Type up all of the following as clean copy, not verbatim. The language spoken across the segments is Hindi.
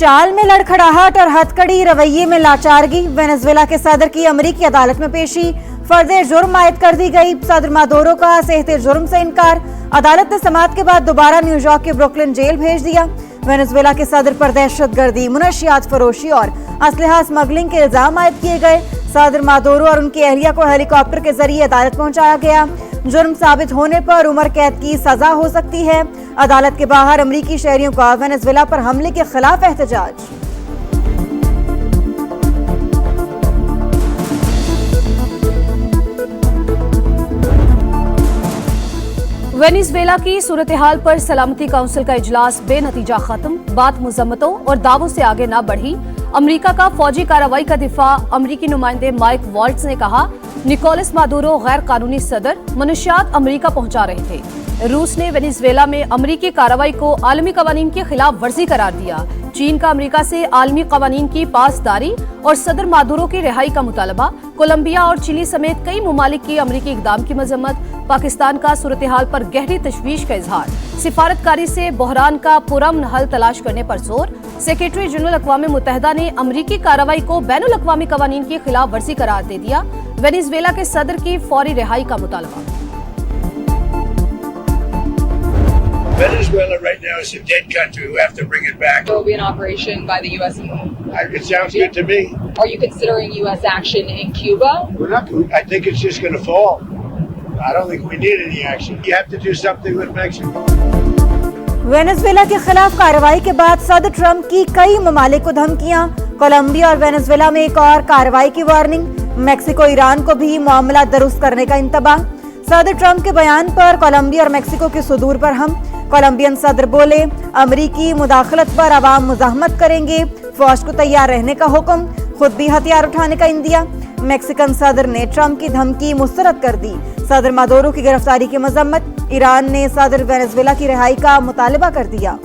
चाल में लड़खड़ाहट और हथकड़ी रवैये में लाचारगी। वेनेजुएला के सदर की अमेरिकी अदालत में पेशी, फर्दे जुर्म आयद कर दी गई। सदर मादुरो का सेहते जुर्म से इनकार। अदालत ने समाअत के बाद दोबारा न्यूयॉर्क के ब्रुकलिन जेल भेज दिया। वेनेजुएला के सदर पर दहशतगर्दी, मुनशियात फरोशी और असलहा स्मगलिंग के इल्जाम आयद किए गए। सदर मादुरो और उनकी अहलिया को हेलीकॉप्टर के जरिए अदालत पहुंचाया गया। जुर्म साबित होने पर उम्र कैद की सजा हो सकती है। अदालत के बाहर अमेरिकी शहरियों का वेनेजुएला पर हमले के खिलाफ एहतजाज। वेनेजुएला की सूरत हाल पर सलामती काउंसिल का इजलास बेनतीजा खत्म। बात मुजम्मतों और दावों से आगे न बढ़ी। अमेरिका का फौजी कार्रवाई का दिफा। अमेरिकी नुमाइंदे माइक वॉल्ट्स ने कहा, निकोलस मादुरो गैर कानूनी सदर, मनुष्यात अमेरिका पहुंचा रहे थे। रूस ने वेनेजुएला में अमेरिकी कार्रवाई को आलमी कवानीन की खिलाफ वर्जी करार दिया। चीन का अमेरिका से आलमी कवानीन की पासदारी और सदर मादुरो की रिहाई का मुतालबा। कोलंबिया और चिली समेत कई ममालिक की अमेरिकी इकदाम की मजम्मत। पाकिस्तान का सूरत हाल पर गहरी तशवीश का इजहार। सिफारतकारी से बहरान का पुरअमन हल तलाश करने पर जोर। सेक्रेटरी जनरल अक़वाम मुत्तहिदा ने अमेरिकी कार्रवाई को बैनुल अक़वामी कवानीन की खिलाफ वर्जी करार दे दिया। वेनेजुएला के सदर की फौरी रिहाई का मुतालबा। Venezuela right now is a dead country. We have to bring it back. There will be an operation by the U.S. It sounds good to me. Are you considering U.S. action in Cuba? We're not. I think it's just going to fall. I don't think we need any action. You have to do something with Mexico. Venezuela के खिलाफ कार्रवाई के बाद सदर ट्रंप की कई ममालिक को धमकियां। कोलंबिया और वेनेजुएला में एक और कार्रवाई की वार्निंग। मेक्सिको ईरान को भी मामला दुरुस्त करने का इंतबाह। सदर ट्रंप के बयान पर कोलंबिया और मेक्सिको के सुदूर पर हम। कोलंबियन सदर बोले, अमेरिकी मुदाखलत पर अवाम मुजाहमत करेंगे। फौज को तैयार रहने का हुक्म, खुद भी हथियार उठाने का इंदिया। मेक्सिकन सदर ने ट्रंप की धमकी मुस्तरद कर दी। सदर मादुरो की गिरफ्तारी की मजम्मत। ईरान ने सदर वेनेजुएला की रिहाई का मुतालबा कर दिया।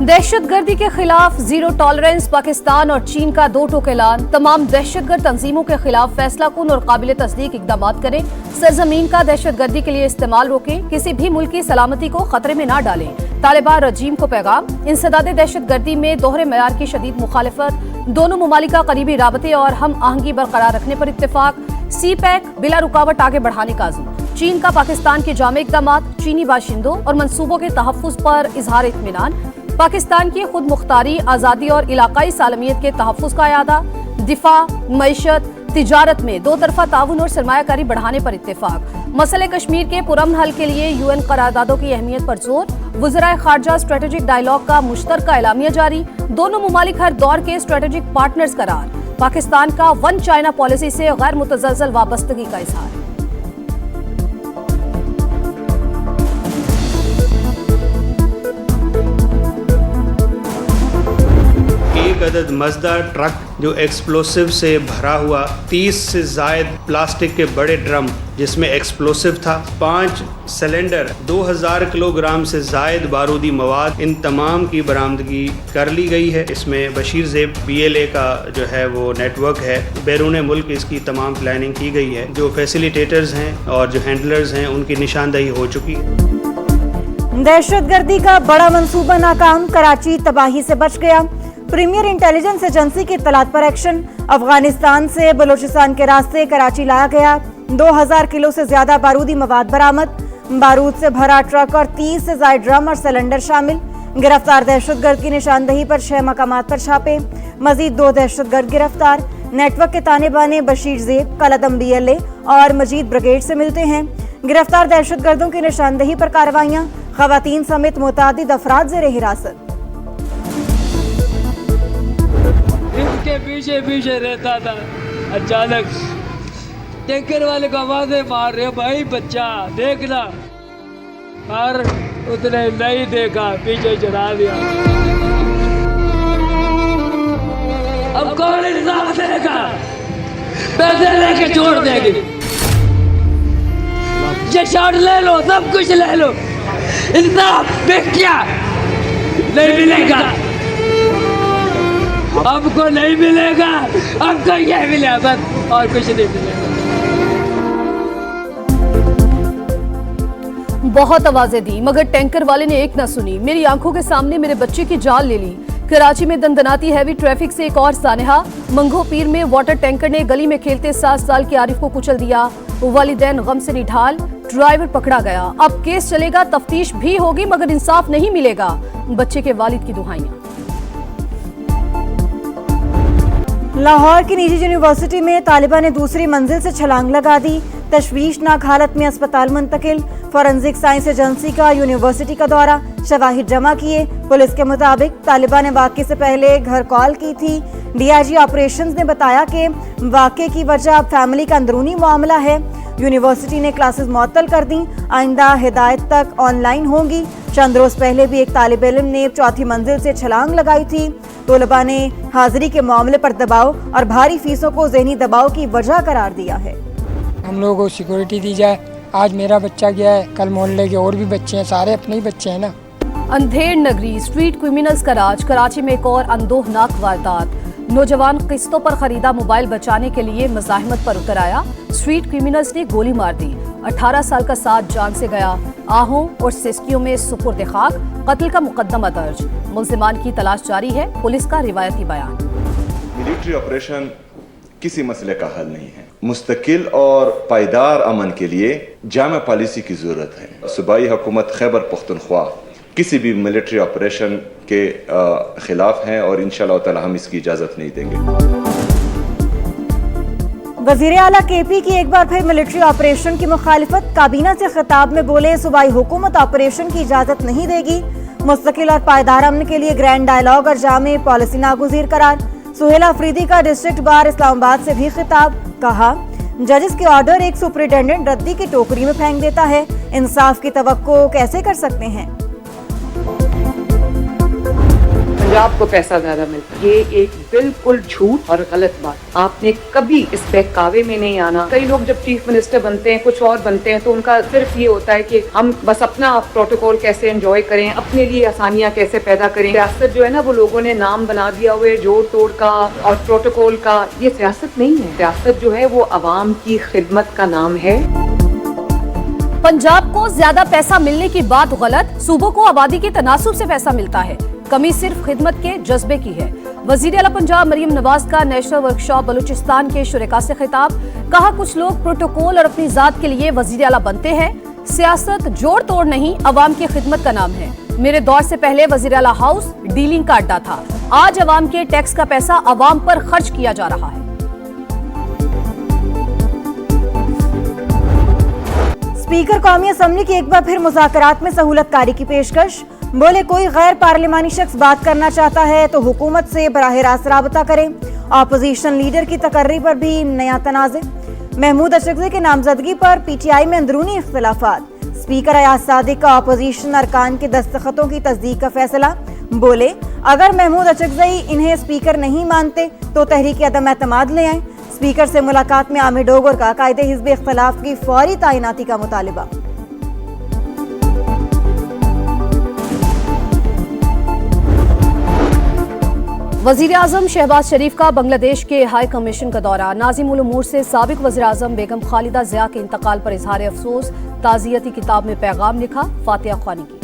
दहशतगर्दी के खिलाफ जीरो टॉलरेंस। पाकिस्तान और चीन का दो टोक ऐलान। तमाम दहशतगर्द तंजीमों के खिलाफ फैसला कुन और काबिल तस्दीक इकदाम करें। सरजमीन का दहशतगर्दी के लिए इस्तेमाल रोकें। किसी भी मुल्क की सलामती को खतरे में न डालें। तालिबान रजीम को पैगाम। इंसदादे दहशतगर्दी में दोहरे मयार की शदीद मुखालिफत। दोनों ममालिक का करीबी राबते और हम आहंगी बरकरार रखने पर इत्तेफाक। सी पैक बिला रुकावट आगे बढ़ाने का अज़्म। चीन का पाकिस्तान के जामे इक़दाम। चीनी बाशिंदों और मनसूबों के तहफ़्फ़ुज़ पर इजहार इत्मीनान। पाकिस्तान की खुद मुख्तारी, आज़ादी और इलाकाई सालमियत के तहफ़्फ़ुज़ का यादा। दिफा, मईशत, तिजारत में दो तरफा ताउन और सरमायाकारी बढ़ाने पर इत्तेफाक। मसले कश्मीर के पुरअमन हल के लिए UN करारदादों की अहमियत पर जोर। वज़राए ख़ारजा स्ट्रेटेजिक डायलॉग का मुश्तरका एलामिया जारी। दोनों ममालिक हर दौर के स्ट्रेटेजिक पार्टनर्स करार। पाकिस्तान का वन चाइना पॉलिसी से गैर मुतज़लज़ल वाबस्तगी का इजहार। एक अदद मज़दा ट्रक जो एक्सप्लोसिव से भरा हुआ, 30 से ज़ायद प्लास्टिक के बड़े ड्रम जिसमें एक्सप्लोसिव था, 5 सिलेंडर, 2000 किलोग्राम से ज़ायद बारूदी मवाद, इन तमाम की बरामदगी कर ली गई है। इसमें बशीर ज़ेब BLA का जो है वो नेटवर्क है। बैरून मुल्क इसकी तमाम प्लानिंग की गई है। जो फैसिलिटेटर्स हैं और जो हैंडलर्स हैं उनकी निशानदही हो चुकी है। दहशतगर्दी का बड़ा मंसूबा नाकाम। कराची तबाही से बच गया। प्रीमियर इंटेलिजेंस एजेंसी की इत्तलात पर एक्शन। अफगानिस्तान से बलूचिस्तान के रास्ते कराची लाया गया 2000 किलो से ज्यादा बारूदी मवाद बरामद। बारूद से भरा ट्रक और 30 से ज्यादा ड्रम और सिलेंडर शामिल। गिरफ्तार दहशतगर्द की निशानदही पर 6 मकामात पर छापे। मजीद 2 दहशतगर्द गिरफ्तार। नेटवर्क के ताने बाने बशीर ज़ेब, कलदम BLA और मजीद ब्रिगेड से मिलते हैं। गिरफ्तार दहशतगर्दों की निशानदही पर कार्रवाइयाँ। खवातीन समेत मुतादिद अफराद ज़ेरे हिरासत। इनके पीछे पीछे रहता था। अचानक टैंकर वाले को आवाज़ें मार रहे, भाई बच्चा देखना, और उसने नहीं देखा, पीछे चढ़ा दिया। अब कौन इंसाफ देगा? पैसे लेके छोड़ देगी। ये शॉट ले लो, सब कुछ ले लो, इंसाफ क्या नहीं मिलेगा। आपको नहीं मिलेगा, आपको यह मिलेगा बस, और कुछ नहीं मिलेगा। बहुत आवाजें दी मगर टैंकर वाले ने एक न सुनी। मेरी आंखों के सामने मेरे बच्चे की जान ले ली। कराची में दंदनाती हैवी ट्रैफिक से एक और सानहा। मंगो पीर में वाटर टैंकर ने गली में खेलते 7 साल के आरिफ को कुचल दिया। वालिदैन गम से निढाल, ड्राइवर पकड़ा गया। अब केस चलेगा, तफ्तीश भी होगी मगर इंसाफ नहीं मिलेगा। बच्चे के वालिद की दुहाइयां। लाहौर की निजी यूनिवर्सिटी में तालिबा ने दूसरी मंजिल से छलांग लगा दी। तशवीशनाक हालत में अस्पताल मुंतकिल। फॉरेंसिक साइंस एजेंसी का यूनिवर्सिटी का दौरा, शवाहिद जमा किए। पुलिस के मुताबिक तालिबा ने वाक़े से पहले घर कॉल की थी। डीआईजी ऑपरेशंस ने बताया कि वाक़े की वजह फैमिली का अंदरूनी मामला है। यूनिवर्सिटी ने क्लासेस मुअत्तल कर दी, आइंदा हिदायत तक ऑनलाइन होंगी। चंद रोज पहले भी एक तालिब इल्म ने 4थी मंजिल से छलांग लगाई थी। तलबा ने हाजिरी के मामले पर दबाव और भारी फीसों को ज़हनी दबाव की वजह करार दिया है। हम लोगों को सिक्योरिटी दी जाए। आज मेरा बच्चा गया है, कल मोहल्ले के और भी बच्चे हैं, सारे अपने ही बच्चे हैं ना। अंधेर नगरी, स्ट्रीट क्रिमिनल्स का राज। कराची में एक और अंदोहनाक वारदात। नौजवान किस्तों पर खरीदा मोबाइल बचाने के लिए मज़ाहमत पर उतर आया। स्ट्रीट क्रिमिनल्स ने गोली मार दी। 18 साल का साथ जान से गया। आहों और सिस्कियों में सुपुर्द खाक। कत्ल का मुकदमा दर्ज। मुल्जिमान की तलाश जारी है। पुलिस का रिवायती बयान। मिलिट्री ऑपरेशन किसी मसले का हल नहीं है। मुस्तकिल और पायदार अमन के लिए जामा पॉलिसी की जरूरत है। सूबाई हुकूमत खैबर पख्तूनख्वा किसी भी मिलिट्री ऑपरेशन के खिलाफ हैं और इंशाअल्लाह ताला हम इसकी इजाजत नहीं देंगे। वजीर आला केपी की एक बार फिर मिलिट्री ऑपरेशन की मुखालिफत। काबीना से खिताब में बोले, सूबाई हुकूमत ऑपरेशन की इजाजत नहीं देगी। मुस्तकिल और पायदार अमन के लिए ग्रैंड डायलॉग और जामे पॉलिसी नागुज़ीर करार। सुहेला अफरीदी का डिस्ट्रिक्ट बार इस्लामाबाद से भी खिताब। कहा, जजेस के ऑर्डर एक सुपरिटेंडेंट रद्दी की टोकरी में फेंक देता है। इंसाफ की तवक्को कैसे कर सकते हैं। पंजाब को पैसा ज्यादा मिलता है, ये एक बिल्कुल झूठ और गलत बात। आपने कभी इस बहकावे में नहीं आना। कई लोग जब चीफ मिनिस्टर बनते हैं, कुछ और बनते हैं, तो उनका सिर्फ ये होता है कि हम बस अपना प्रोटोकॉल कैसे एंजॉय करें, अपने लिए आसानियां कैसे पैदा करें। सियासत जो है ना, वो लोगों ने नाम बना दिया हुआ है जोड़ तोड़ का और प्रोटोकॉल का। ये सियासत नहीं है। सियासत जो है वो अवाम की खिदमत का नाम है। पंजाब को ज्यादा पैसा मिलने की बात गलत। सूबों को आबादी के तनासुब से पैसा मिलता है। कमी सिर्फ खिदमत के जज्बे की है। वजीर आला पंजाब मरियम नवाज का नेशनल वर्कशॉप बलूचिस्तान के शुरका से खिताब। कहा, कुछ लोग प्रोटोकॉल और अपनी जात के लिए वजीर आला बनते हैं। सियासत जोड़ तोड़ नहीं, अवाम की खिदमत का नाम है। मेरे दौर से पहले वजीर आला हाउस डीलिंग का अड्डा था। आज अवाम के टैक्स का पैसा अवाम पर खर्च किया जा रहा है। स्पीकर कौमी असम्बली की एक बार फिर मुज़ाकरात में सहूलतकारी की पेशकश। बोले, कोई गैर पार्लिमानी शख्स बात करना चाहता है तो हुकूमत से बराह रास्त राबता करें। अपोजिशन लीडर की तकर्री पर भी नया तनाज़े। महमूद अशरफी के नामजदगी पर पीटीआई में अंदरूनी इख्तिलाफात। स्पीकर अयाज सादिक का अपोजिशन अरकान के दस्तखतों की तस्दीक का फैसला। बोले, अगर महमूद अशरफी इन्हें स्पीकर नहीं मानते तो तहरीक अदम एतमाद ले आए। स्पीकर से मुलाकात में आमिर डोगर का कायदे हिज़्ब इख्तिलाफ की फौरी तैनाती का मुतालिबा। वजीर आजम शहबाज शरीफ का बांग्लादेश के हाई कमीशन का दौरा। नाज़िम उल उमूर से साबिक वज़ीर आज़म बेगम खालिदा ज़िया के इंतकाल पर इजहार अफसोस। ताज़ियती किताब में पैगाम लिखा। फातिहा ख्वानी की।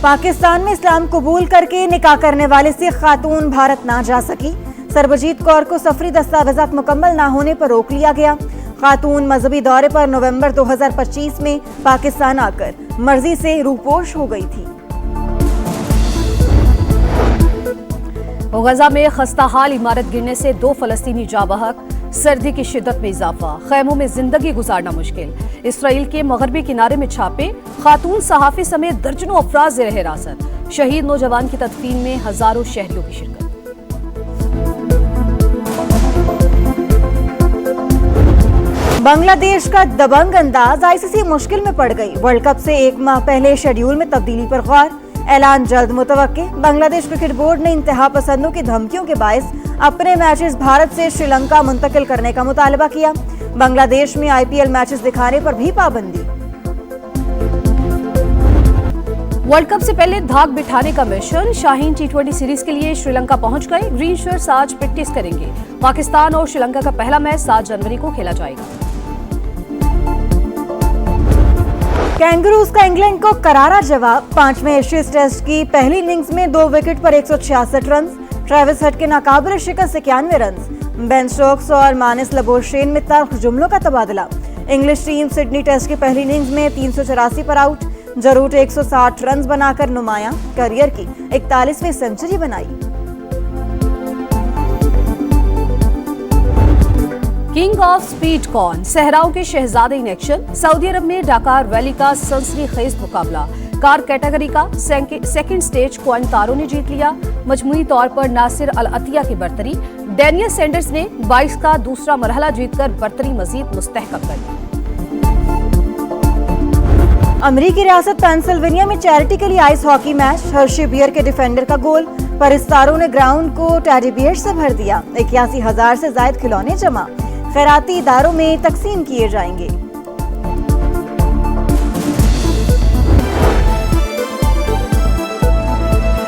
पाकिस्तान में इस्लाम कबूल करके निकाह करने वाले सिख खातून भारत ना जा सकी। सरबजीत कौर को सफरी दस्तावेजात मुकम्मल ना होने पर रोक लिया गया। खातून मजहबी दौरे पर नवंबर 2025 में पाकिस्तान आकर मर्जी से रूपोश हो गई थी। गजा में खस्ता हाल इमारत गिरने से 2 फलस्तीनी जाँ बहक। सर्दी की शिद्दत में इजाफा। खैमों में जिंदगी गुजारना मुश्किल। इसराइल के मगरबी किनारे में छापे। खातून सहाफी समेत दर्जनों अफराद ज़ेर हिरासत। शहीद नौजवान की तदफीन में हजारों शहरियों की शिरकत। बांग्लादेश का दबंग अंदाज, आईसीसी मुश्किल में पड़ गई। वर्ल्ड कप से 1 माह पहले शेड्यूल में तब्दीली पर गौर। ऐलान जल्द मुतवक्के। बांग्लादेश क्रिकेट बोर्ड ने इंतहा पसंदों की धमकियों के बायस अपने मैचेस भारत से श्रीलंका मुंतकिल करने का मुतालबा किया। बांग्लादेश में आईपीएल मैचेस दिखाने पर भी पाबंदी। वर्ल्ड कप से पहले धाक बिठाने का मिशन। शाहीन T20 सीरीज के लिए श्रीलंका पहुंच गए। ग्रीन शर्ट्स आज प्रैक्टिस करेंगे। पाकिस्तान और श्रीलंका का पहला मैच 7 जनवरी को खेला जाएगा। कैंगरूज का इंग्लैंड को करारा जवाब। 5वें एशियज टेस्ट की पहली इनिंग्स में 2 विकेट पर 166 रन। ट्रेविस हेड के नाकाबिल शिकस्त 91 रन। बेन स्टोक्स और मानिस लबोशेन में तल्ख जुमलों का तबादला। इंग्लिश टीम सिडनी टेस्ट की पहली इनिंग्स में 384 पर आउट। जरूर 160 रन बनाकर नुमायां। करियर की 41वीं सेंचुरी बनाई। किंग ऑफ स्पीड कौन? सहराओं के शहजादे इन एक्शन। सऊदी अरब में डाकार वैली का सनसनीखेज मुकाबला। कार कैटेगरी का सेकंड स्टेज क्वांटारो ने जीत लिया। मजमूई तौर पर नासिर अल अतिया की बर्तरी। डेनियल सैंडर्स ने 22 का दूसरा मरहला जीतकर बर्तरी मजीद मुस्तहकम कर ली। अमेरिकी रियासत पेंसिल्वेनिया में चैरिटी के लिए ice hockey match. Hershey Bear के डिफेंडर का गोल। परिस्तारों ने ग्राउंड को टेडी बियर से भर दिया। 81,000 से ज्यादा खिलौने जमा। खैराती इदारों में तकसीम किए जाएंगे।